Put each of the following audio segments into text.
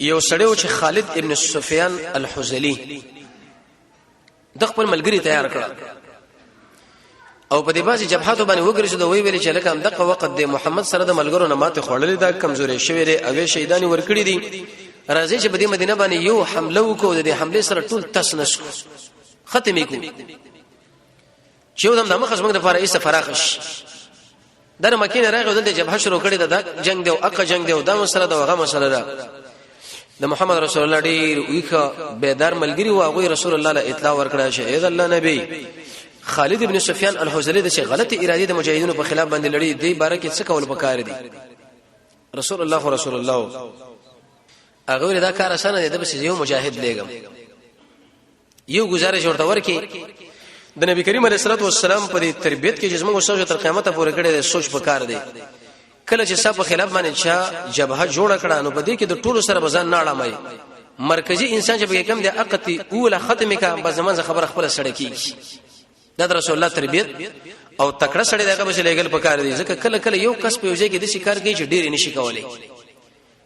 یو سړیو چې خالد ابن سفیان الحزلی د خپل ملګری تیار کړ او په دې باسي جبهاتو باندې وګرځي د وی ویل چې لکه هم دغه وخت د محمد سره د ملګرو نه ماته خړلې دا کمزوري شوی دی او شهیدانی ورکړي دي راځي چې په دې مدینه باندې یو حمله وکړو د حمله سره ټول تسنس کو ختمې کو چې ودم د مخز موږ د فارایس فراخش در مکینه راغی د جبهه شروع کړي د جنگ دی او اقا جنگ دی او دا مسله دا هغه مسله ده د محمد رسول الله ډیر ویخه بیدار ملګری او هغه رسول الله له اطلاع ورکړه چې اذا الله نبی خالد ابن سفیان الحزلی د غلط اراده د مجاهدینو په خلاف باندې لړۍ دی باره کې څه کول پکار دي رسول الله هغه دا کار اسانه دی د بس یو مجاهد لګم یو گزارش ورته ورکي د نبی کریم علیه الصلاه والسلام په تربیت کې جسمه او سوچ تر قیامت پورې کړي د سوچ پکار دی کله چې صاحب خلاف باندې چا جبهه جوړ کړه نو په دې کې د ټولو سره بزن نه اړمای مرکزی انسان چې کم دی اقتی اوله ختمه کا په زمان خبر خپل سړکی د رسول الله تربیت او تکړه سړی دغه به لګل پکار دی ځکه کله کله یو کس په یوځای کې د شکار کوي چې ډیر نشي کولای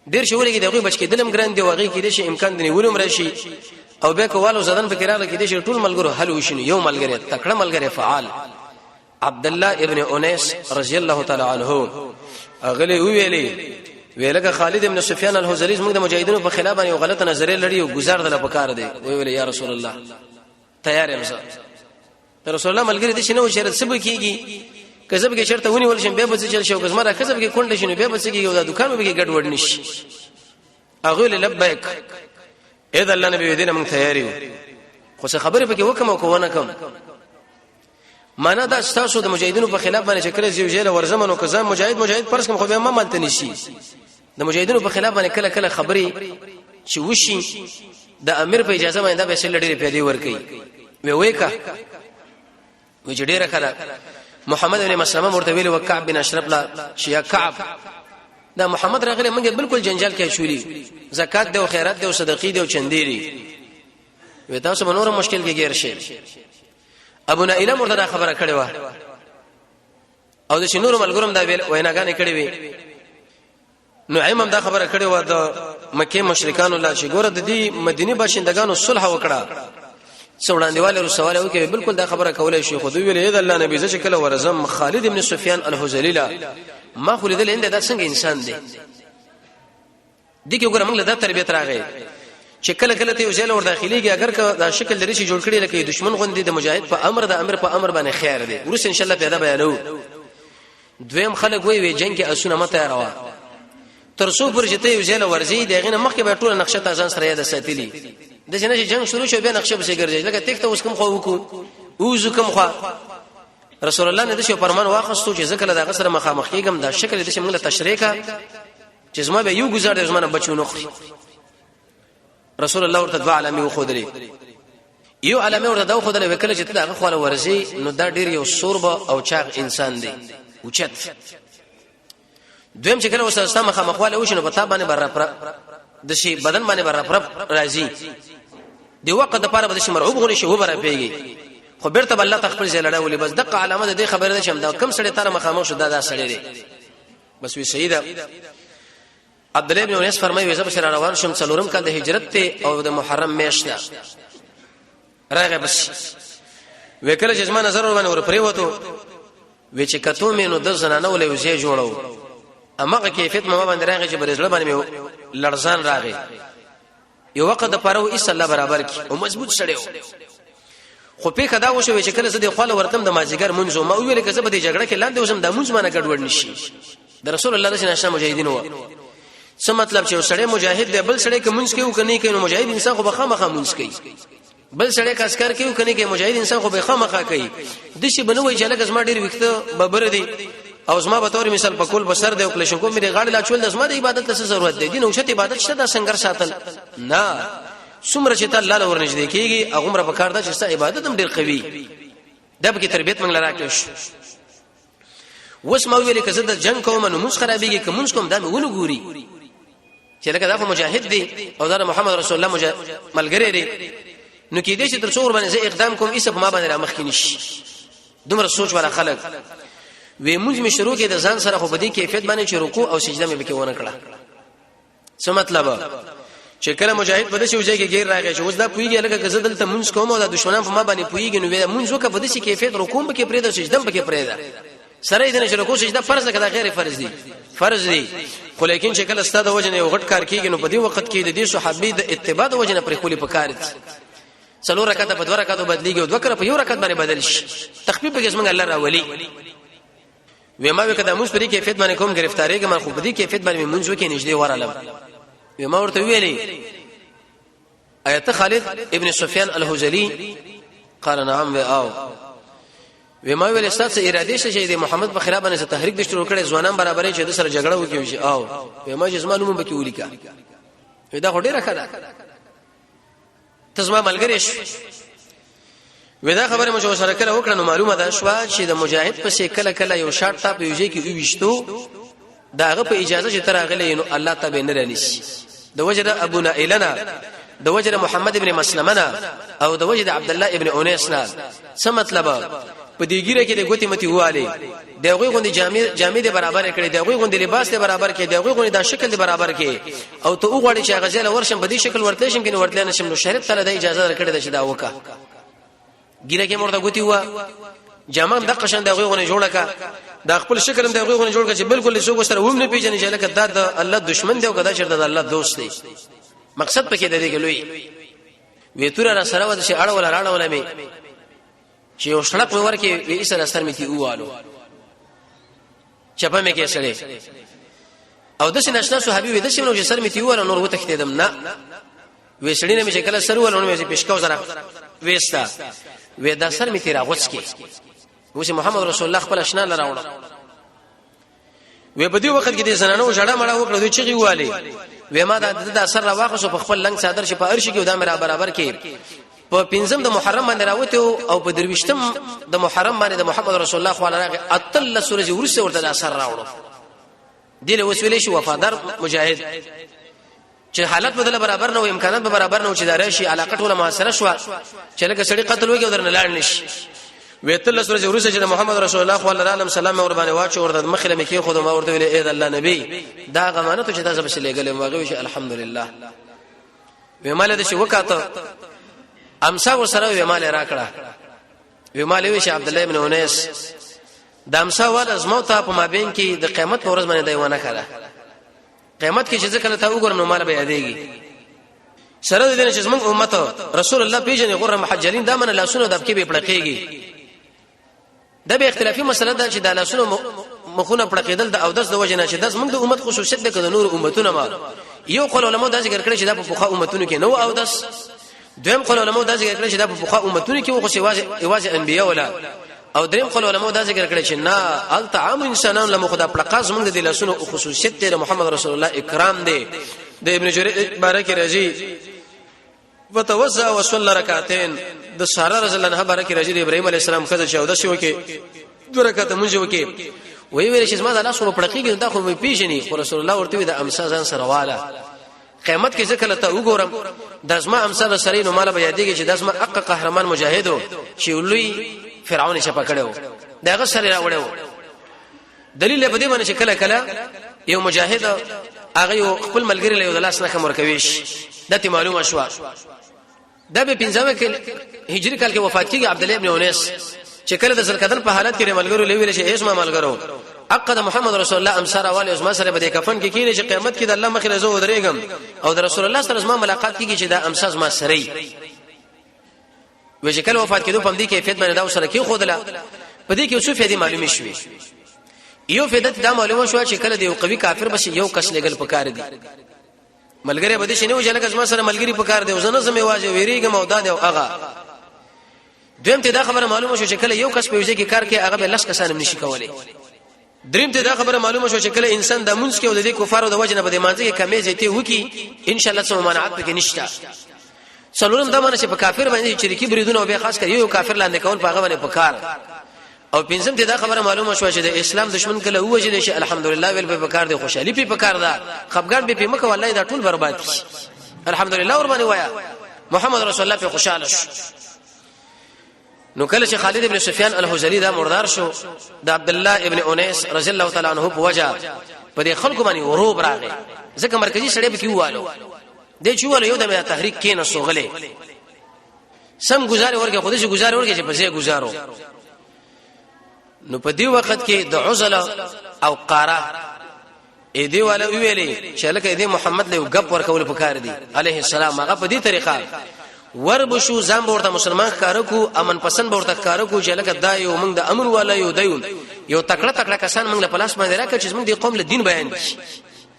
ډیر شولې کې دغه بچ کې دلم ګران دی واغې کې د شي امکان دی ولوم راشي او به کوالو زدن فکر راغلی کې د شي ټول ملګرو حل وشنو یو ملګری تکړه ملګری فعال عبد الله ابن انیس رضی الله تعالی عنہ اغلی ویلګه خالد ابن سفیان الحزلی موږ د مجاهدینو په خلاف باندې غلط نظریه لري او گزار دل پکار دی ویل یا رسول الله تیار یم زه رسول الله ملګری دي شنو شرط سبو کیږي کذب کې شرط ونی ول شم به بس چل شو کزمره کذب کې کونډه شنو به بس کیږي دا دکان به کې ګډ وډ نشي اغول لبیک اذا الله نبی دینه موږ تیاری خو څه خبره پکې وکم او کو نه کوم معنا دا تاسو د مجاهدینو په خلاف باندې شکل زیو جیل ورزمن او کزام مجاهد پرس کوم خو به ما مالته نشي د مجاهدینو په خلاف باندې کله کله خبري چې وشي د امیر په اجازه باندې دا به شل ډېر پیدا ور کوي وې کا و چې ډیره کړه محمد بن مسلمه مرته ویل وکعب بن اشرف لا شیا کعب دا محمد راغله موږ بالکل جنجال کې شولي زکات دی او خیرات دی او صدقې دی او چنديري و تاسو منور مشکل کې غیر شي ابو نائله مرته خبره کړې و او د شنور ملګرم دا ویل ویناګانې کړې وي نعیم هم دا خبره کړې و د مکه مشرکان الله چې ګوره د دې مدینه باشندگانو صلح وکړه څوړاندېواله رسول الله کې بالکل دا خبره کولای شي خو دوی ویل اې د الله نبی چې کله ورزم خالد ابن سفیان الحزلی ما خو لیدل انده دا څنګه انسان دی دغه ګوره موږ له دا تربیت راغی چې کله کله ته وزیل ور داخليږي اگر دا شکل لري چې جوړ کړي لکه دشمن غوندي د مجاهد په امر د امر په امر باندې خیر دی ورس ان شاء الله پیدا بیانو دویم خلک وی جنگ کې اسونه مته روا ترسو پر جته وزیل ورزي دغه نه مخکې به ټول نقشه تازان سره یاد ساتلی د جنې جنگ شروع شو به نقشه به ګرځي لکه تک ته اوس کوم خو وکړو اوس کوم خو رسول الله نه د شو فرمان واخستو چې ذکر د غسر مخامخ کېګم دا شکل د شمله تشریکا چې زما به یو گزار د زمانه بچو نخري رسول الله ورته دعا علامه خودري یو علامه ورته دا خودري وکړه چې دا خو ورزي نو دا ډیر یو سوربه او چاغ انسان دی اوچت دویم چې کله وسه مخامخواله وشنو په تابانه بر د شي بدن باندې بر راځي دی وخت د پاره به شي مرعوب غونې شي و بر پیږي خو بیرته الله تخپل زلړه ولي بس دغه علامه د خبره ده چې دا کم سړی تر مخامخ شو دا سړی دی بس وی سیده عبد الله بن انس فرمایي زه بشر روان شم څلورم کال د هجرت ته او د محرم میاشته راغه بس وکړه چې زما نظر ور باندې ور پریوته و چې کته مې نو د زنانه ولې وځي جوړو امغه کیفیت ما باندې راغی چې برزړه باندې لړزان راغی یو وخت د پاره و ایس الله برابر کی او مضبوط سړیو خو په کدا وشو چې کله زه د خپل ورتم د ماجیګر منځو ما ویل کزه به د جګړه کې لاندې وسم د منځ باندې ګډوډ نشي د رسول الله صلی الله علیه وسلم مجاهدین و څه مطلب چې سړی مجاهد دی بل سړی کوم منځ کې وکني کوي مجاهد انسان خو بخامخه منځ کوي بل سړی کاسکر کوي وکني کوي مجاهد انسان خو بخامخه کوي د شي بنوي چې لکه زما ډیر وخت ببر دی او زما به تور مثال په کول بسر دی او کله شنکو مې غاړه لا چول د زما د عبادت څه ضرورت دی دین او شت عبادت شته د څنګه ساتل نه څومره چې الله له ورنږدې کیږي هغه په کار ده چې عبادت هم ډیر قوي د به تربیت منګل راکېش وس ما ویلې کزه د جنگ کوم نو موږ خرابېږي کوم کوم دا ونه ګوري چې لکه دا مجاهد دی او دا محمد رسول الله ملګری دی نو کې دې چې تر څور باندې اقدام کوم ایسه ما باندې را مخ کې نشي دومره سوچ ولا خلک وې موږ مشروع کې د ځان سره خو بدی کیفیت باندې چې رکوع او سجده مې وکړه څه مطلب چې کله مجاهد بده شي وځي کې غیر راغی چې اوس دا پویږي لکه غزل ته مونږ کوم او د دشمنان په ما باندې پویږي نو مونږ وکړه بده شي کیفیت رکوع به کې پرې د سجده به کې پرې ده سره دې نشه رکوع سجده فرض کړه غیر فرض دي خو لیکن چې کله استاد وجنه یو غټ کار کیږي نو په دې وخت کې د دې صحابي د اتباع د وجنه پر خولي پکارت څلور رکعات په دوه رکعاتو بدلیږي او دوه کړه په یو رکعت باندې بدل شي تخفیف به څنګه الله راولي وېما وکړه موږ پرې کیفیت باندې کوم گرفتاری کې ما خو په دې کیفیت باندې موږ وکړي نږدې ورالم وېما ورته ویلي آیت خالد ابن سفیان الحجلی قال نعم او وما ویل استاد اراده شې د محمد په خلاف باندې تحریک د شروع کړي ځوانان برابرې چې د سره جګړه وکړي او وما جسمانو به کې ولیکا دا هډه راکړه تاسو ما ملګری ودا خبره مو جو سره کله وکړه نو معلومه ده شو چې د مجاهد په شکل کله یو شارټ ټاپ یوځي کې ویشتو داغه په اجازه چې تر غلې نو الله تعالی نه رانیش د وجه ابو نائلنا د وجه محمد ابن مسلمنا او د وجه عبد الله ابن انیسنا څه مطلب په دې ګیره کې د ګوتی متي واله دغه غوندي جامې د برابر کړي دغه غوندي لباس د برابر کړي دغه غوندي د شکل د برابر کړي او ته وګورې چې غزل ورشم په دې شکل ورتل شم کې ورتل نشم نو شریعت تعالی د اجازه درکړي چې دا وکا ګیره کې مرده ګوتی وا جامه د قشن دغه غوندي جوړه کا د خپل شکل هم دغه غوندي جوړ کا چې بالکل څوک سره ووم نه پیژنې چې لکه دا د الله دشمن دی او کدا چې د الله دوست دی مقصد پکې د دې لوی ویتور را سره ود شي اړه ولا راړه ولا می چې یو شړق ورکه وی سره سر می کی اوالو چپه می کې سره او د نشنا صحابي وې د شنو چې سر می تی اوالو نور وته کېدم نه وې سړی نه می چې کله سر ولونه می پېشکاو زره وېستا وې دا سر می تی راغوڅ کی وې محمد رسول الله خپل اشنا لراوړه وې په دې وخت کې د زنانو جړه مړه وکړه دوی چغي واله وې ما د اثر راواخصو په خپل لنګ صادر شي په ارش کې ودا مې برابر کې په پنځم د محرم باندې راوته او په درويشتم د محرم باندې د محمد رسول الله صلی الله علیه و آله اتل سورې ورسه ورته اثر راوړو دله وسویلې شو وفادار مجاهد چې حالت بدله برابر نه او امکانات به برابر نه او چې دار شي علاقه ټوله محاصره شو چې لکه سړی قتل وکړي درنه لاړ نشي ویتل سورې ورسه چې محمد رسول الله صلی الله علیه وسلم اور باندې واچو ورته مخله مې کې خود ما ورته ویلې اې د الله نبی دا غمانه ته چې تاسو بس لګلې واغې شي الحمدلله وماله د شي وکاته امسا ورسره وماله راکړه وماله وی شي عبد الله ابن انیس د امسا ول ازموته په مابین کې د قیامت په ورځ باندې دیوانه کړه قیامت کې چې ځکه ته وګورم نو مال به یادېږي سره د دې چې زموږ امت رسول الله پیژنې غره محجلین دا من لاسونو د کې به پړقېږي دا به اختلافي مسله ده چې د لاسونو مخونه پړقېدل د او داس د وجه نه چې داس موږ د امت خصوصیت ده کده نور امتونه ما یو قول علماء دا ذکر کړی چې دا په فقها امتونو کې نو او داس دویم قول علماء دا ذکر کړی چې دا په فقها امتونو کې خو ایواز انبیا ولا او دریم قول علماء دا ذکر کړی چې نه الطعام انسانان لم خدا پړقاز موږ د لاسونو خصوصیت ده محمد رسول الله اکرام ده د ابن جرير بارک رضی وتوزع وصلى ركعتين د ساره رضی الله عنها بارک رضی ابراهيم عليه السلام کله 14 شو کې دوه رکعات مونږ وکي وی ویل چې ما د الله سره پړقېږي دا خو مې پیژني خو رسول الله ورته د امسا ځان سره واله قیامت کې ځکه ته وګورم د ازما امسا سره نو مال به یادېږي چې د ازما حق قهرمان مجاهدو چې لوی فرعون شپه کړو داغه سره راوړو دلیل به دې باندې چې کله کله یو مجاهد هغه خپل ملګری له لاس نه خمر کويش دته معلومه شو دا به 15 هجری کال کې وفات کیږي عبد الله ابن انیس چې کله د زلقدن په حالت کې ملګرو لویل شي اسمه ملګرو عقد محمد رسول الله امسار والي اسما سره به کفن کې کینې چې قیامت کې د الله مخې زو درېګم او د رسول الله سره اسما ملاقات کیږي چې دا امساز ما سره وي چې کله وفات کېدو په دې کیفیت باندې دا سره کې خودله په دې کې څه فائدې معلومه شوې یو فائدہ دا معلومه شو چې کله د یو قوي کافر بشي یو کس لګل پکار دي ملګری به دې شنو جلګه زما سره ملګری پکار دی وزنه زمې واجه ویریګم او داد او هغه دویم ته دا خبره معلومه شو چې کله یو کس په وجه کې کار کوي هغه به لښ کسان نشي کولای دریم ته دا خبره معلومه شو چې کله انسان د مونږ کې ولدي کفارو د وجه نه بده مانځي کې کمی زیته وکي ان شاء الله سم منعت کې نشته څلورم دا معنی چې په کافر باندې چې کی بریدونه او به خاص کر یو کافر لاندې کول په هغه باندې پکار او پنځم ته دا خبره معلومه شو چې د اسلام دشمن کله وجه دي چې الحمدلله ویل په کار دي خوشالي په کار ده خفګان به مکه والله دا ټول برباد شي الحمدلله ور باندې وایا محمد رسول الله په خوشاله شو نو کله چې خالد ابن سفیان الحجلی دا مردار شو د عبد الله ابن انیس رضی الله تعالی عنہ په وجه په دې خلکو باندې وروب راغی ځکه مرکزی سړی به کیوالو دې چوالو یو د تحریک کې نه سوغله سم گزار ورګه خودی چې گزار ورګه چې پسې گزارو نو په دې وخت کې د عزله او قاره اې دی والا ویلې چې لکه دې محمد له غب ورکول پکار دي عليه السلام هغه په دې طریقه وربشو زام ورته مسلمان کارو کو امن پسند ورته کارو کو چې لکه دا یو موږ د امر والا یو دیون یو تکړه تکړه کسان موږ له پلاس باندې راکړي چې موږ د قوم له دین بیان کړي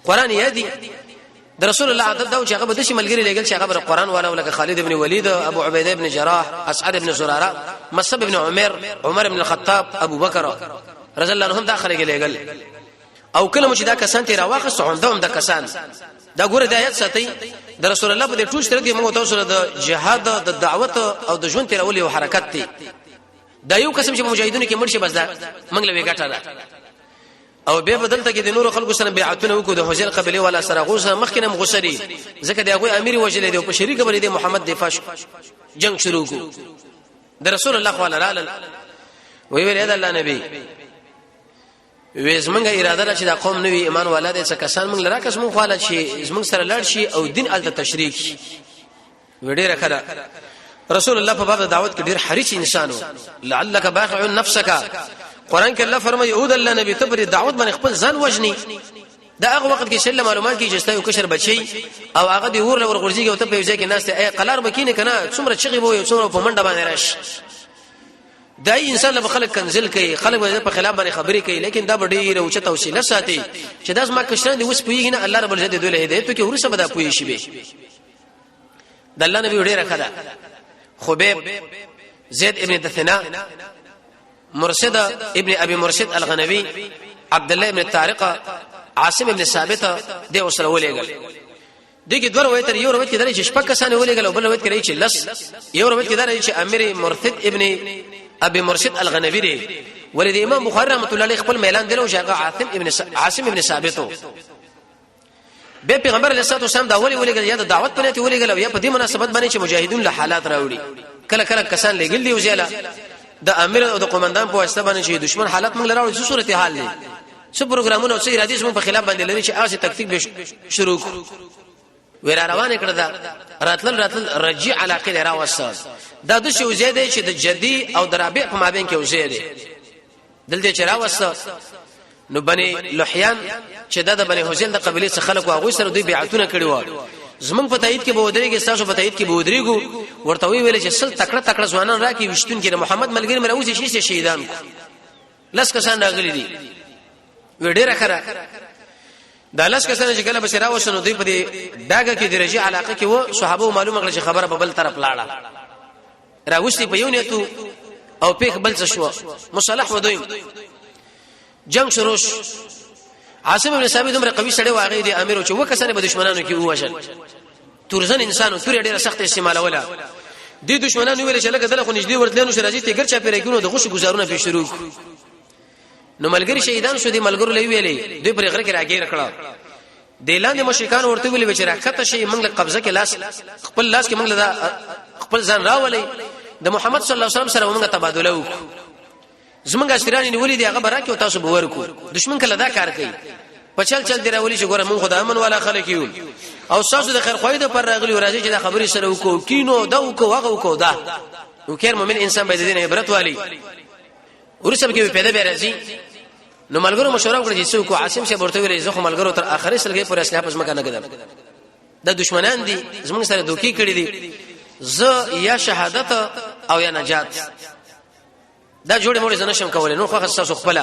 قران یادي د رسول الله عادت دا چې هغه به د شملګری لګل چې هغه بر قران والا ولکه خالد ابن ولید ابو عبیده ابن جراح اسعد ابن زراره مصعب ابن عمر ابن الخطاب ابو بکر رضی الله عنهم داخله لګل او کله چې دا کسان تیر واخص هم د کسان دا ګوره د آیت ساتي د رسول الله په دې ټول سره دی موږ تاسو د جهاد د دعوت او د ژوند تیرول یو حرکت دی دا یو قسم چې مجاهدونو کې مرشي بس دا موږ له وګټه ده او به بدلته کې د نور خلکو سره بیعتونه وکړو د حجر قبيله ولا سره غوسه مخکنه مغسري ځکه دا غوي امیر وجلې دی په شریک باندې د محمد دفاع جنگ شروع کو د رسول الله صلی الله علیه وی ویل الله نبی وېز منګه اراده را چې دا قوم نوې ایمان والا دې څه کسان موږ لرا کس موږ خالد شي موږ سره لړ شي او دین ال تشریک وړي راکړه رسول الله په باب دعوت کې ډېر حریص انسانو لعلک باخع نفسک قران کې الله فرمایي او د الله نبی تبر دعوت باندې خپل ځان وجني دا هغه وخت کې شل معلومات کې چې یو کشر بچي او هغه دی ور لور غورځيږي او ته په ځای کې ناس ته قلار بکینه کنه څومره چغي وو څومره په منډه باندې راش دای انسان له خلک کنزل کوي خلک په خلاف باندې خبري کوي لیکن دا ډېر او چته وسیله ساتي چې داس ما کشران دی اوس پویږي نه الله رب العزت دوی هدایت کې ورسره بدا پوي شي به د الله نبی ډېر راخدا خبيب زید ابن دثنا مرشد ابن ابي مرشد الغنوي عبد الله ابن طارق عاصم ابن ثابت د اوسره ولېګل دغه دوه روایت یو روایت کې درې شپږ کسان ولېګل او بل روایت کې چې لس یو روایت کې درې چې امیر مرثد ابن ابي مرشد الغنوي دی ولید امام بخاری رحمۃ اللہ علیہ خپل اعلان دلو چې عاصم ابن ثابت به پیغمبر علیه الصلاه والسلام دا ولېګل یا د دعوت پنه ته ولېګل یا په دې مناسبت باندې چې مجاهدون له حالات راوړي کله کله کسان لګل دی وزاله د امیر او د قومندان په واسطه باندې چې دشمن حالات موږ لراوړي څه صورت حال دي څه پروګرامونه او څه ارادې موږ په خلاف باندې لري چې هغه تکتیک به شروع ور روانه کړه دا راتل رجع علاقه لرا وسه دا د شو زیاده چې د جدي او درابع په مابین کې وزیده دلته چر وسه نو بني لحيان چې د بني حسین د قبيله څخه خلک واغوي سره دوی بیعتونه کړي و زمون په تایید کې به ودرېږي تاسو په تایید کې به ودرېګو ورته ویل چې سل تکړه ځوانان راکې وشتون کې محمد ملګری مروزي شي شهیدان لس کسان راغلي دي وډېر راخره دا لس کسان چې کله بشرا وسنو دوی په دې داګه کې درجه علاقه کې وو صحابه معلومه کړل چې خبره په بل طرف لاړه راوستي په یو نیتو او پیخ بل څه شو مصالح ودویم جنگ شروع عاصم بن ثابت عمر قوي سړی واغې دي امیر او چې وکسانه به دشمنانو کې ووشل تورزن انسانو تور ډېر سخت استعمال ولا دي دشمنانو ویل چې لکه دله خو نږدې ورتلنو شراجي ته ګرچا پیری کینو د غوښ گزارونه په شروع نو ملګری شهیدان شو دي ملګرو لوي ویلې دوی پر غره کې راګیر کړه دلاندې مشرکان ورته ویل چې راکته شي موږ قبضه کې لاس خپل لاس کې موږ خپل ځان راولې د محمد صلی الله علیه وسلم سره موږ تبادله وکړو زمونږ اشترانی نیولې دی هغه برکه او تاسو به ورکو دشمن کله دا کار کوي په چل دی راولي چې ګوره مونږ خدای امن والا خلک یو او تاسو د خیر خوایده پر راغلی ورځي چې دا خبري سره وکړو کینو دا وکړو هغه وکړو دا نو کیر مؤمن انسان به دې نه عبرت والی ورسره کې پیدا به راځي نو ملګرو مشوره وکړي چې څوک عاصم شه ورته ویل زه خو ملګرو تر اخري سلګي پر اسلحه پس مکه نه کېدم دا دشمنان دي زمونږ سره دوکي کړی دي ز یا شهادت او یا نجات دا جوړه موري زنه شم کولای نو خو تاسو خپل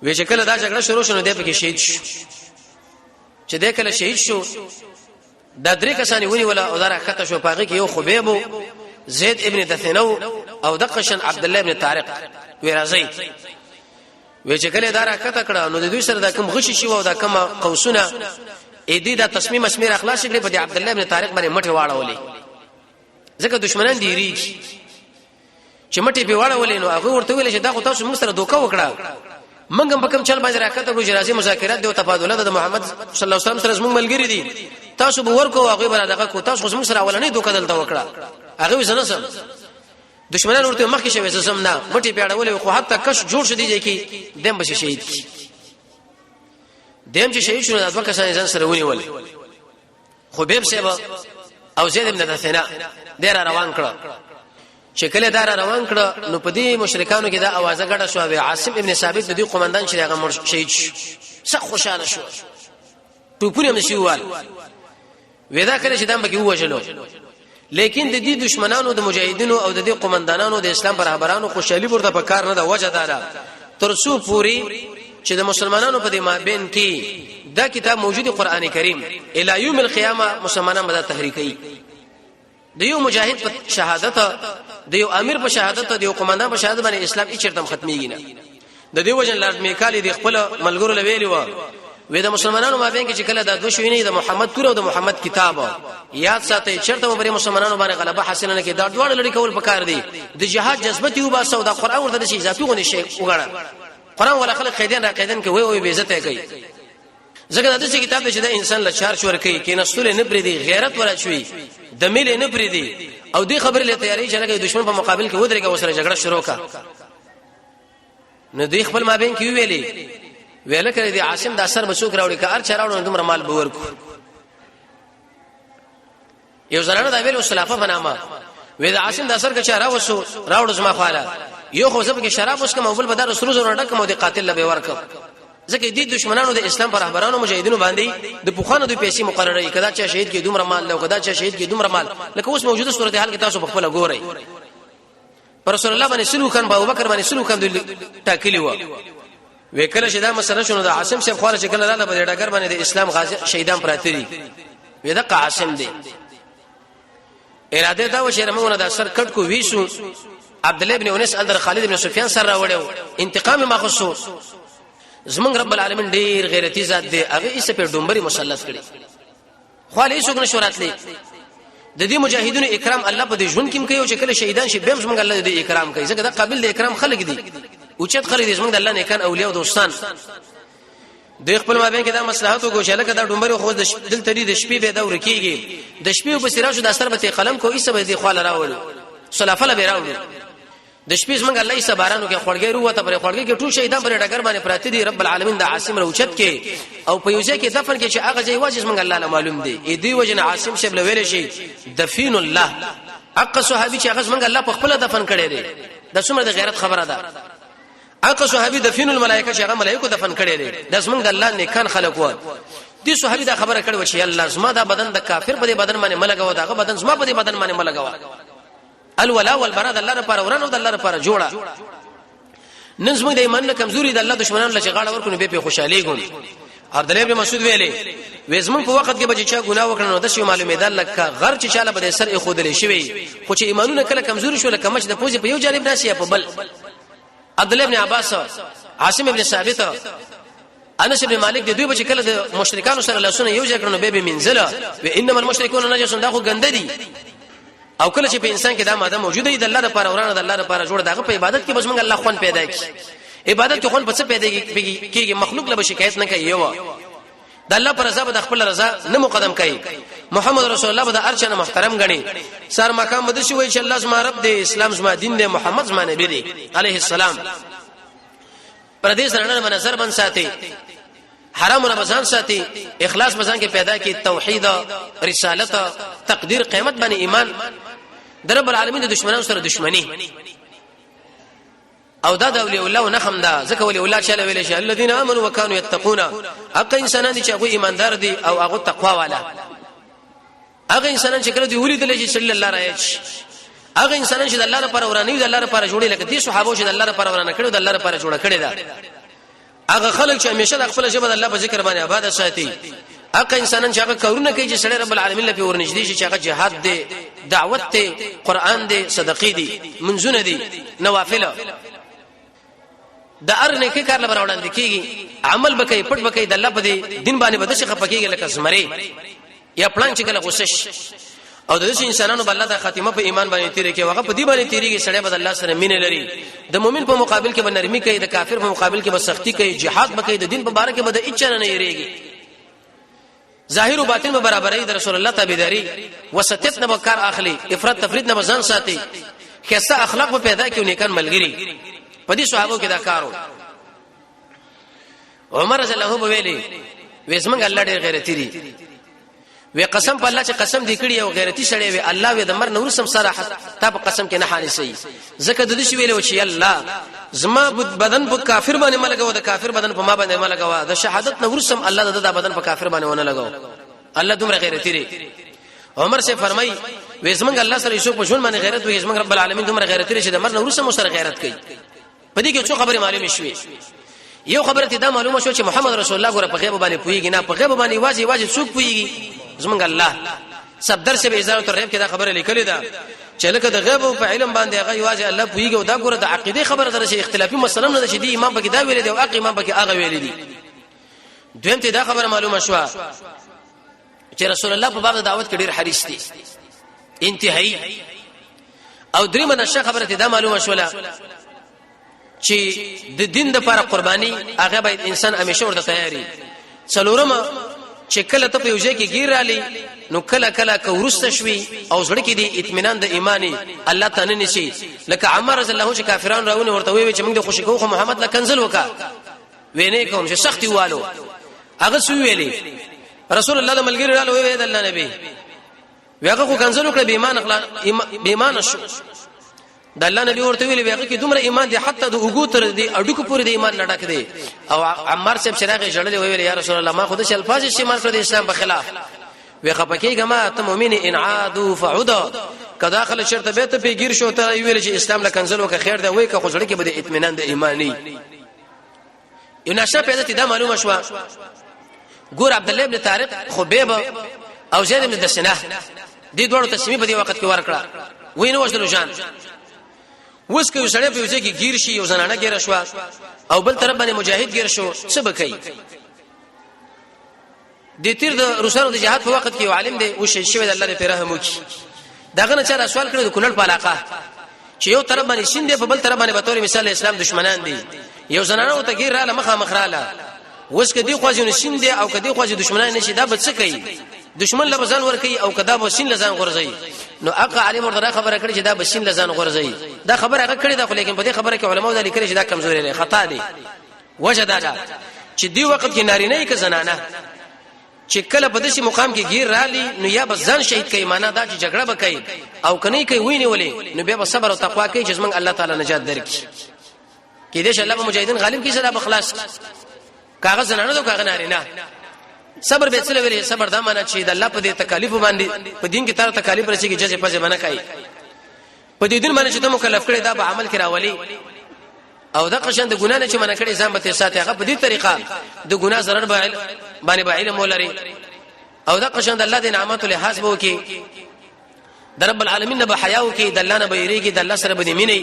وی چې کله دا جګړه شروع شونه دی پکې شهید شو چې دا کله شهید شو دا درې کسانی ونی ولا او دا راکته شو پاغي کې یو خبيب زید ابن دثنو او دقشن عبد الله ابن طارق وی راځي وی چې کله دا راکته کړه نو د دوی سره دا کوم غشي شي او دا کوم قوسونه اې دې دا تصمیم اسمیر اخلاص کړي په عبد الله ابن طارق باندې مټه واړولې ځکه دشمنان دی ریږي چې مټي په واړه ولې نو هغه ورته ویل چې دا خو تاسو موږ سره دوکه وکړه موږ هم په کوم چل باندې راکته کوو چې راځي مذاکرات دی او تبادله د محمد صلی الله علیه وسلم سره موږ ملګری دي تاسو به ورکو هغه بل دغه کو تاسو موږ سره اولنې دوکه دلته وکړه هغه وسنه سم دشمنان ورته مخکې شوی سم نه مټي په اړه ولې خو حتی کش جوړ شدي چې دیم بشي شهید دیم چې شهید شو د دوه کسان ځان سره ونیول خبیب صاحب او زید ابن دثنا ډیر روان کړه چې کله دار روان کړه نو په دې مشرکانو کې دا اوازه غړه شو او عاصم ابن ثابت د دې قومندان چې هغه شهید شو څخه خوشاله شو ټوپونه مشیوال ودا کړي چې دم بکی وژلو لیکن د دې دشمنانو د مجاهدینو او د دې قومندانانو د اسلام پر رهبرانو خوشالي ورته په کار نه ده وجه دارا ترسو پوری چې د مسلمانانو په دې مابین کې دا کتاب موجود قرآن کریم الی یوم القیامه مسلمانان مدا تحریکي د یو مجاهد په شهادت د یو امیر په شهادت د یو قومندان په شهادت باندې اسلام هیڅ چرته ختميږي نه د دې وجه لارډ میکالی د خپل ملګرو لویلی و د مسلمانانو مابین کې چې کله د دوه شوینې د محمد تور او د محمد کتاب یاد ساتي چرته په مسلمانانو باندې غلبه حاصل نه کې دا ډوړ لري کول پکار دي د جهاد جذبه یو با سودا قران ورته شي اضافي غونې شي وګړه قران ولا خلق قیدین را قیدین کې وای به عزت کوي زګر د دې کتاب چې د انسان له چار شور کوي کې نسل نه پری دي غیرت ولا شوي د مل نه پری دي او دې خبره له تیاری چې لکه دشمن په مقابل کې ودرېږي وسره جګړه شروع کا نو دې خپل مابین کې ویل کړی دی عاصم د اثر بچو کراوړي کار چراوړو دومره مال به ورکو یو زنانه د ویلو خلافه بنامه وې د عاصم د اثر کې چاره وسو راوړو زما خاله یو خو زب کې شراب اوس کوم او بل بدر سرو زره ډکم او د قاتل له به ورکو ځکه دې دشمنانو د اسلام پر رهبرانو مجاهدینو باندې د پوخانو د پیسې مقرره کړه چې شهید کې دومره مال له کدا چې شهید کې دومره مال لکه اوس موجوده صورتحال کې تاسو په خپل ګورئ پر رسول الله باندې سلو خان ابو بکر باندې سلو خان ټاکلی و وکله چې دا مسله شنو د عاصم صاحب خو چې کله لاله په ډګر باندې د اسلام غازی شهیدان پراته دي ودا عاصم دی اراده دا و چې رمونه د اثر کټ کو ویسو عبد الله ابن انس اندر خالد ابن سفیان سره وړو انتقام ماخصو زمونږ رب العالمین ډیر غیرتی ذات دی هغه یې په ډومبري مسلط کړي خو له څنګه شوراتلې د دې مجاهدینو اکرام الله په دې ژوند کې کوي او چې کله شهیدان شي به زمونږ الله دې اکرام کوي ځکه دا قابل د اکرام خلک دي اوچت خلک دې زمونږ د الله نیکان اولیاء او دوستان د خپل مابین کې دا مصلحت او ګوشاله کده ډومبري خو د دل تری د شپې به دور کیږي د شپې په سراج د اثر به قلم کو ایسه به دې خاله راوړو سلافله به راوړو د شپې څنګه الله یې سبارانو کې خړګې وروته پر خړګې کې ټول شهیدان پر ډګر باندې پراته دي رب العالمین د عاصم روچت کې او په یوځای کې دفن کې چې هغه ځای واجب څنګه الله معلوم دی اې دی وجنه عاصم شبل ویل شي دفین الله حق صحابي چې هغه څنګه الله په خپل دفن کړي دي د څومره د غیرت خبره ده حق صحابي دفین الملائکه چې هغه ملائکه دفن کړي دي د څنګه الله نیکان خلق و دي صحابي دا خبره کړي و چې الله زما دا بدن د کافر په بدن باندې ملګاو دا بدن زما په بدن باندې ملګاو الولا والبراء د الله لپاره ورانو د الله لپاره جوړه نن زموږ د ایمان کمزوري د الله دشمنانو لچ غاړه ورکو به په خوشالي ګون عبد الله ابن مسعود ویلي وزمن په وخت کې به چې ګناه وکړنو د شی معلومه ده لکه غر چې چاله به سر خودلې شوی خو چې ایمانونه کله کمزوري شو لکه مچ د پوزې په یو جانب راشي په بل عبد الله ابن عباس عاصم ابن ثابت انس ابن مالک د دوی به کله د مشرکانو سره لاسونه یو ځای کړنو به منزله و انما المشركون نجس دا خو ګنددي او کله چې په انسان کې دا ماده موجوده ده د الله لپاره ورانه د الله لپاره جوړ دغه په عبادت کې بس موږ الله خوان پیدا کی عبادت کې خوان په څه پیدا کیږي مخلوق له شکایت نه کوي یو د الله پر رضا د خپل رضا نه مقدم کوي محمد رسول الله د ارچنه محترم غني سر مقام مده شي وای چې الله زما رب دی اسلام زما دین دی محمد زما نبی دی عليه السلام پر دې سره نه نظر بن ساتي حرام رمضان ساتي اخلاص بزان کې پیدا کی توحید رسالت تقدیر قیامت باندې ایمان در رب العالمین د دشمنانو سره دشمنی او دا د اولیاء الله نخم دا ځکه اولیاء الله چې ویل شي الذين امنوا وكانوا يتقون اق انسانان چې هغه ایماندار دي او هغه تقوا والا هغه انسانان چې کړه دی ولیدل چې صلی الله علیه هغه انسانان چې د الله لپاره ورانه د الله لپاره جوړي لکه دي صحابه چې د الله لپاره ورانه کړو د الله لپاره جوړه کړی دا هغه خلک چې همیشه د خپل ژبه د الله په ذکر باندې آباد ساتي هغه انسانان چې هغه کورونه کوي چې سره رب العالمین لپاره ورنږدې شي چې هغه جهاد دی دعوت دی قران دی صدقې دی منځونه دی نوافل د ارنه کې کار لپاره وړاندې کیږي عمل بکې پټ بکې د الله په دین باندې بده شي خپکیږي لکه زمري یا پلان چې کله غوسش او د دې انسانانو بل الله د خاتمه په ایمان باندې تیرې کې هغه په دې باندې تیرېږي سړی بد الله سره مینه لري د مؤمن په مقابل کې به نرمي کوي د کافر په مقابل کې به سختی کوي jihad بکې د دین په باره کې به د اچانه نه یریږي ظاهر او باطن به برابرۍ د رسول الله تابعداري وسطیت نه کار اخلي افراط تفرید نه ځان ساتي خاصه اخلاق په پیدا کې نیکان ملګری په دې صحابه کې دا کارو عمر رضی الله عنه ویلي وېزمنګ الله ډېر غیرتی دی وی قسم په الله چې قسم دی کړی او غیرتی سړی وی الله وی د مر نور سم صراحت تا په قسم کې نه حانسي زکه د دې شی ویلو چې الله زما بدن په کافر باندې ملګو د کافر بدن په ما باندې ملګو د شهادت نور سم الله د بدن په کافر باندې ونه لګاو الله دومره غیرتی دی عمر سے فرمای وی زمنګ الله سره یوسف په ژوند باندې غیرت وی زمنګ رب العالمین دومره غیرتی دی چې د مر نور سم سره غیرت کوي په دې کې څو خبره معلومه شوې یو خبره ته دا معلومه شو چې محمد رسول الله ګوره په غیب باندې پویږي نه په غیب باندې واجب څوک پویږي زمونږ الله صدر سے به ازاله الغیب کې دا خبره لیکلې ده چې لکه د غیب او په علم باندې هغه یوازې الله پویږي او دا ګوره د عقیده خبره ده چې اختلافي مسله نه ده چې دی امام بګی دا ویل دی او اقی امام بګی هغه ویل دي دویم ته دا خبره معلومه شو چې رسول الله په باب دعوت کې ډیر حریص دي انتهایی او دریمه نشه خبره ته دا معلومه شوله چې د دین د لپاره قرباني هغه باید انسان همیشه ورته تیاری څلورمه چې کله ته په یوځای کې گیر رالي نو کله کله کورسته شوي او زړه کې دی اطمینان د ایمانی الله تعالی نشي لکه عمر رضی الله عنه چې کافرانو راونه ورته وی چې موږ د خوشی کوو محمد لا کنزل وکا وینې کوم چې سختي والو هغه سوي ویلي رسول الله د ملګری رالو وی د الله نبی هغه خو کنزل وکړ به ایمان اخلاق به ایمان شو د الله نبی ورته ویلي هغه کې دومره ایمان دي حتی د وګو تر دي اډوکو پورې د ایمان نه ډک دي او عمر صاحب شراغه جړلې ویل یا رسول الله ما خود ش الفاظ استعمال کړ د اسلام په خلاف وی خپکیګه ما ته مؤمن ان عادو فعدا کدا داخله شرط به ته پیګیر شو ته ویل چې اسلام له کنزل وک خیر دی وای که خوشړه کې به اطمینان د ایمانی یو نشه پیدا ته دا معلومه شو ګور عبد الله ابن طارق خبيب او زید ابن دسنه دې دوړو تسمی په دې وخت کې ورکړه وینو وشلو جان وس کې سړی په وځي کې گیر شي یو زنانه گیر شو او بل طرف باندې مجاهد گیر شو څه بکای د تیر د روسانو د جهاد په وخت کې یو عالم دی او شي شوی د الله په رحم وکي داغه نه چا سوال کړی د کونړ په علاقه چې یو طرف باندې شین دی په بل طرف باندې به تور مثال اسلام دشمنان دي یو زنانه او تغیر رااله مخه مخراله وس کدي خواجه نشین دی او کدي خواجه دشمنان نشي دا بچ کوي دشمن لبزان ور کوي او کدا بسین لزان غورځي نو اقا عالم ورته خبره کړي چې دا بسین لزان غورځي دا خبره هغه کړي دا خو لیکن په دې خبره کې علماء دا لیکلي چې دا کمزوري لري خطا دي وجه دا چې دی وخت کې نارینه کې زنانه چې کله په دې مقام کې گیر رالي نو یا بزن شهید کوي معنا دا چې جګړه وکړي او کني کوي ویني ولې نو بیا صبر او تقوا کوي چې موږ الله تعالی نجات درکړي کې دې الله مجاهدین غالب کې صدا بخلاص کاغذ زنانه او کاغذ نارینه صبر به څه لري صبر دا معنا چې د الله په دې تکالیف باندې په دین کې تر تکالیف رسېږي جزې پځه باندې کوي په دې دین باندې چې ته مکلف کړي دا به عمل کې راولي او دا قشن د ګنا نه چې منع کړي ځان به ساتي هغه په دې طریقه د ګنا ضرر باندې به علم ولري او دا قشن د الله د نعمت له حسابو کې د رب العالمین نه به حیا او کې د الله نه به یریږي د الله سره به مینې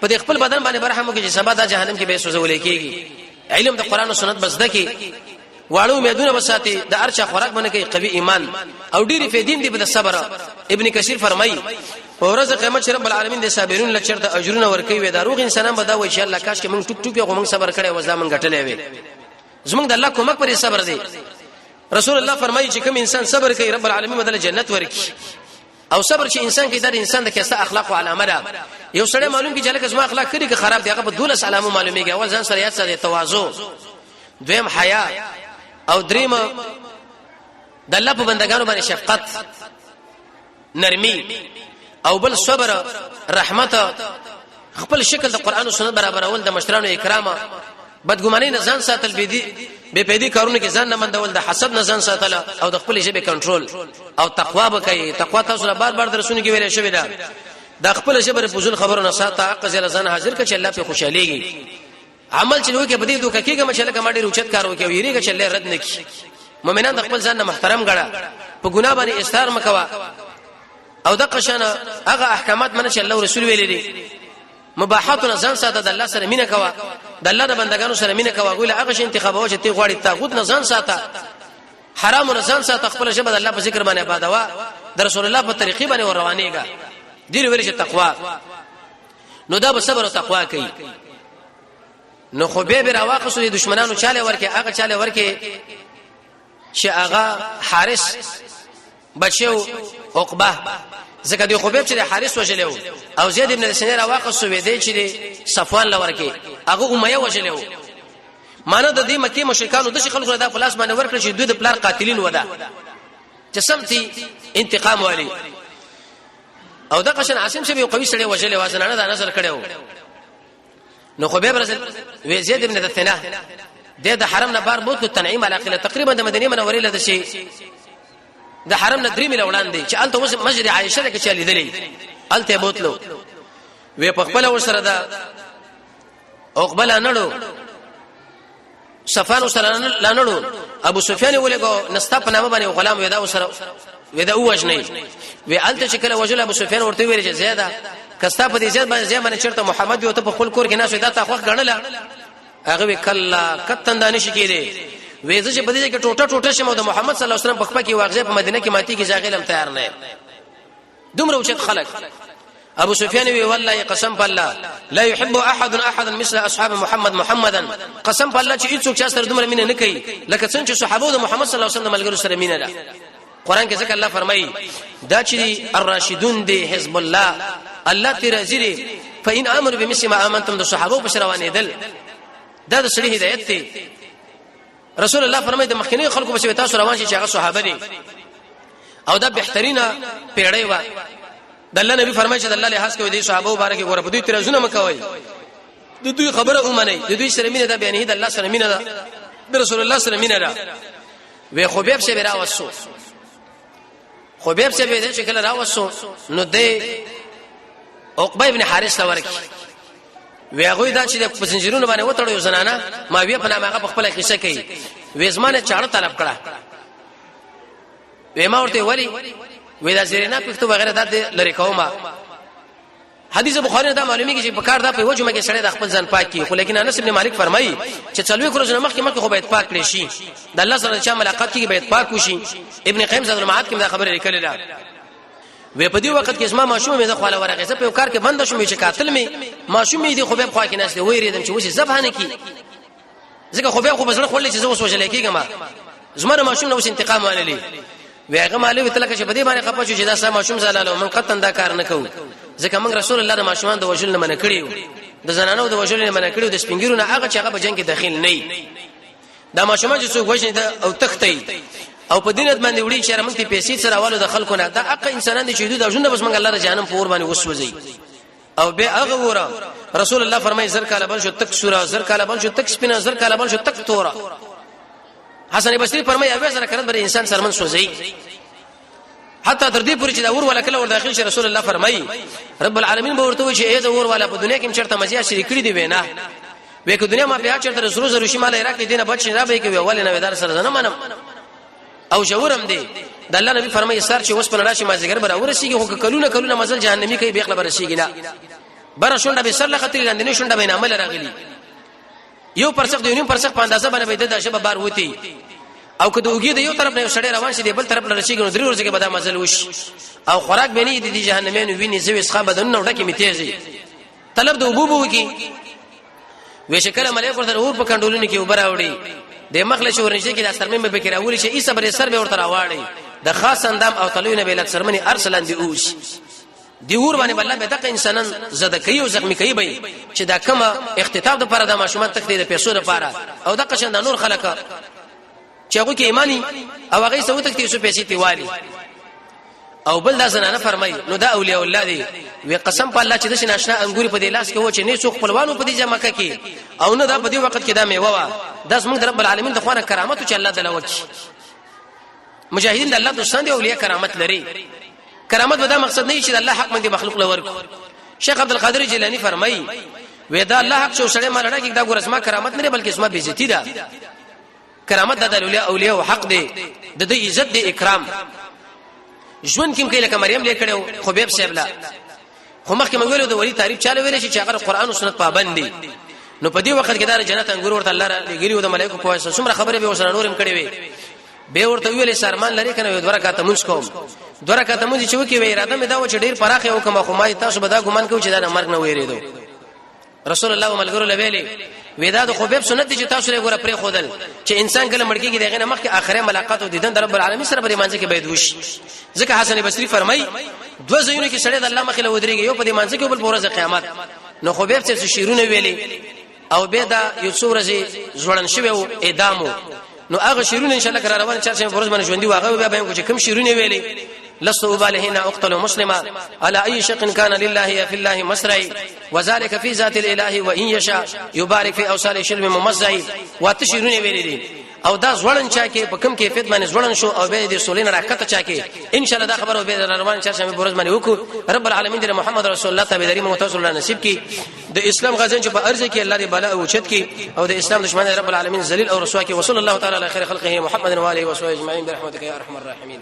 په دې خپل بدن باندې برحم کې چې سبا د جهنم کې به سوزول کېږي علم د قران او سنت بس دکې واړو امیدونه وساتي د ارچا خوراک باندې کوي قوي ایمان او ډيري فیدین دی په صبر ابن کثیر فرمایي ورځ قیامت رب العالمین د صابرون لچر د اجرونه ورکوي و دا روغ انسانان به دا وایي چې الله کاش کې موږ ټوک ټوک یو موږ صبر کړي و ځامن غټلې وي زموږ د الله کومک پر صبر دی رسول الله فرمایي چې کوم انسان صبر کوي رب العالمین بدل جنت ورکي او صبر چې انسان کې د انسان د کیسه اخلاق او علامه ده یو سړی معلوم کی چې لکه زما اخلاق کړي که خراب دي هغه په 12 علامه معلومیږي اول ځان سره یاد سره تواضع دویم حیا او دریم د الله په بندگانو باندې شفقت نرمي او بل صبر رحمت خپل شکل د قران او سنت برابر اول د مشرانو اکرام بدګماني نه ځان ساتل به پیدي کارونه کې ځان نه مندول د حسد نه ځان ساتل او د خپل ژبه کنټرول او تقوا به کوي تقوا تاسو را بار بار درسونه کې ویل شوی دا د خپل ژبه په فضول خبرو نه ساته حق ځل ځان حاضر کړي الله په خوشاليږي عمل چې نو کې بدی دوه کېږي مچله کما ډیر اوچت کار وکي ویریږي چې الله رد نکي مؤمنان د خپل ځان نه محترم غړه په ګناه باندې استار مکوا او د قشانه هغه احکامات منه چې الله رسول ویلي دي مباحات نزان ساته د الله سره مینه کوا د الله د بندگانو سره مینه کوا ګوله هغه شي انتخابو چې تی غواړي تاغوت نزان ساته حرام نزان ساته خپل شبه د الله په ذکر باندې عبادت د رسول الله په طریقې باندې ور روانېګا ډیر ویل چې تقوا نو دا به صبر او تقوا کوي نو خو به راواقصو د دشمنانو چاله ورکه هغه چاله ورکه چې هغه حارث بچو عقبه زکه دی خوبب چې حارث وجلو او زید ابن سنه راواقصو وې دی چې صفوان لورکه هغه امیه وجلو معنی د دې مکه مشرکانو د خلکو د پلاس باندې ورکړي چې دوی د پلار قاتلین ودا چې سمتي انتقام والی او د قشن عاصم شبي قوي سړي وجلې واسنانه دا نظر کړو نو خبيب رسول زید ابن دثنه د حرم نه بار بوت تنعیم علاقه تقریبا د مدینه منورې له شي د حرم نه 3 میل وړاندې چې الته اوس مسجد عائشه کې چلی دلی الته بوتلو وې په خپل ور سره دا اقبل انړو صفان سره لانړو ابو سفیان ولګو نستا په نامه باندې غلام ودا سره ودا وښنی وې الته چې کله وجل ابو سفیان ورته ویل چې زیاده کستا په دې ځای باندې چرته محمد یو ته په خپل کور کې ناس دا تا خو غنله هغه کله کتن دانش کېده وېزه چې په دې کې ټوټه شمو د محمد صلی الله علیه وسلم په خپل کې واغزه په مدینه کې ماتي کې ځاغلم تیار نه دومره وچ خلک ابو سفیان وی والله قسم بالله لا يحب احد مثل اصحاب محمدا قسم بالله چې هیڅوک چا سره دومره مینه نه کوي لکه څنګه چې صحابه د محمد صلی الله علیه وسلم ملګرو سره مینه ده قران کې ځکه الله فرمایي دا چې الراشدون دي حزب الله الله ترازری فإن امنوا بمثل ما امنتم د صحابه په شروانه دل دا د سړي هدایت دی رسول الله فرمایي د مخکینی خلکو په تاسو روان شي چې هغه صحابه دي او دا بهترینه پیړۍ و د الله نبی فرمایي چې د الله له حق کوي د صحابه مبارک ګوره په دوی ترازونه مکوي د دوی خبره اومنه د دوی سره مینه ده بیان د الله سره مینه ده د رسول الله سره مینه ده وی خبيب شه بیره وسو خبيب شه بیره چې کله راوسو نو د عقبه ابن حارث لورکی وی هغه دا چې د پسنجرونو باندې وټړو زنانه ما وی په نامه هغه په خپل قصه کوي وې زمانه چاړه طلب کړه وې ما ورته وری وې دا زرینا پښتو وغیرہ د لری کومه حدیث بخاری دا معلومی کې په کار دا په وجه مګه سړی د خپل ځان پاک کی خو لیکن انس ابن مالک فرمایي چې څلوي کورونه مخکې خو باید پاک کړي شي د الله سره چې ملاقات کې باید پاک وشي ابن قیم زاد المعاد کې دا خبره لیکل ده وې په دې وخت کې اسما ماشوم مې د خواله ورغه زه په کار کې بند شوم چې قاتل مې ماشوم مې دي خو به خوا کې نشته وېریدم چې وسی زبانه کی ځکه خو به خو بزړه خولې چې زه وسوځل کېږم زمره ماشوم نو انتقام والي ویغه مالوی تلکه چې په دې باندې خپه شو چې دا سم ماشوم زلاله من قطن دا کار نه کوي ځکه موږ رسول الله د ماشومان د وجل نه منع کړیو د زنانو د وجل نه منع کړیو د سپینګیرو نه هغه چې هغه په جنگ کې داخل نه دا ماشومان چې څوک وښني او تختې او په دینت باندې وړي چې رمنتي پیسې سره والو د خلکو نه دا حق انسانان دي چې دوی د ژوند بس موږ الله د جهنم په ور باندې وسوځي او به هغه وره رسول الله فرمایي زر کاله بل شو تک سورا زر کاله بل شو تک سپینا زر کاله بل شو تک تورا حسن بصری فرمایي اوی سره کړه بر انسان سرمن سوځي حتی تر دې پورې چې دا ور ولا کله ور داخل شي رسول الله فرمایي رب العالمین به ورته وي چې اې دا ور ولا په دنیا کې چرته مزیا شریک کړی دی وینا وې که دنیا ما بیا چرته رسول زرو شي مال عراق دینه بچ نه به کې ول نه ودار سره نه منم او شاورم دی د الله نبی فرمایي سر چې اوس په راشي ما زګر بر ورسیږي خو کلونه مزل جهنمی کوي بیخله برسیږي نه بر شونډه به سر لخطر لاندې شونډه به عمل راغلی یو پرڅخ دیونیم پرڅخ په اندازه باندې به د شبه بار وتی او که دوګي د یو طرف نه سړی روان شي د بل طرف لرشيږي نو درې ورځې کې به دا مزل وش او خوراک به نه دي جهنميانو ویني زوي ښه بدن نو ډکه میتيږي طلب د وبوبو کی وشکل ملائکه ورته اور په کندولونو کې وبراوړي د مخله شورنشي کې د سرمن به کې راولي شي ای صبر سر به ورته راوړي د خاص اندام او تلوینه به لک سرمنی ارسلان دی اوس دی ور باندې بل به دغه انسانان زده کوي او زخمی کوي به چې دا کومه اختتاب د پر د ماشومان تک د پیسو لپاره او د قشن د نور خلک چې هغه کې ایمانی او هغه سوت کې څه پیسې تیوالي او بل دا زنانه فرمای نو دا اولیاء الله دی وی قسم په الله چې د ناشنا انګوري په دې لاس کې و چې نه څوک خپلوانو په دې جمع کې او نه دا په دې وخت کې دا میوه وا داس موږ رب العالمین د خوانه کرامت چې الله تعالی وکي مجاهدین د الله دوستان دي اولیاء کرامت لري کرامت ودا مقصد نه چې الله حق باندې مخلوق لور شیخ عبد القادر جیلانی فرمای وی دا الله حق شو سره مالړه کې دا ګورسما کرامت نه بلکې اسما بیزتی ده کرامت د اولیاء او حق دی د دې عزت دی اکرام ژوند کې لکه مریم لیکړو خبيب صاحب لا خو مخکې موږ ویلو د ولی تعریف چاله ویل چې هغه قرآن او سنت پابند دي نو په دې وخت کې دا جنت انګور ورته الله را لګیلی او د ملائکه په واسطه څومره خبره به وسره نورم کړي وي به ورته ویلې سرمان لري کنه دوه رکعات مونږ کوم دوه رکعات مونږ چې وکي وی اراده مې دا و چې ډیر پراخه او کومه خو ما تاسو به دا ګمان کوي چې دا مرګ نه ویریدو رسول الله وملګرو لویلې ودا د خبيب سنت دي چې تاسو لري ګوره پرې خودل چې انسان کله مړ کېږي دغه نه مخکې اخره ملاقات او دیدن د رب العالمین سره به مانځي کې باید وشي ځکه حسن بصری فرمای دوه ځایونه کې سړی د الله مخې له ودرېږي یو په دې مانځي کې بل په ورځ قیامت نو خبيب څه شیرونه ویلي او به دا یو څو ورځې ځوړن شوی او اعدامو نو هغه شیرونه ان شاء الله قرار روان چارشنبه پروز باندې ژوندۍ واغه بیا به کوم شیرونه ویلي لست أبالهن أقتل مسلما على أي شق كان لله في الله مسرعي وذلك في ذات الإله وإن يشاء يبارك في أوصال شرم ممزعي واتشيرون ویلي او دا ځوړن چا کې په کوم کیفیت باندې ځوړن شو او به دې سولین راکته چا کې ان شاء الله دا خبره به روان چارشنبه پروز باندې وکړو رب العالمین دې محمد رسول الله تابعداري متوسل نصیب کی د اسلام غزن چې په ارزه کې الله دې بلا او چت کی او د اسلام دشمن رب العالمین ذلیل او رسوا کی وصلی الله تعالی علی خیر خلقه محمد و علیه و صحبه اجمعین برحمتک یا ارحم الراحمین.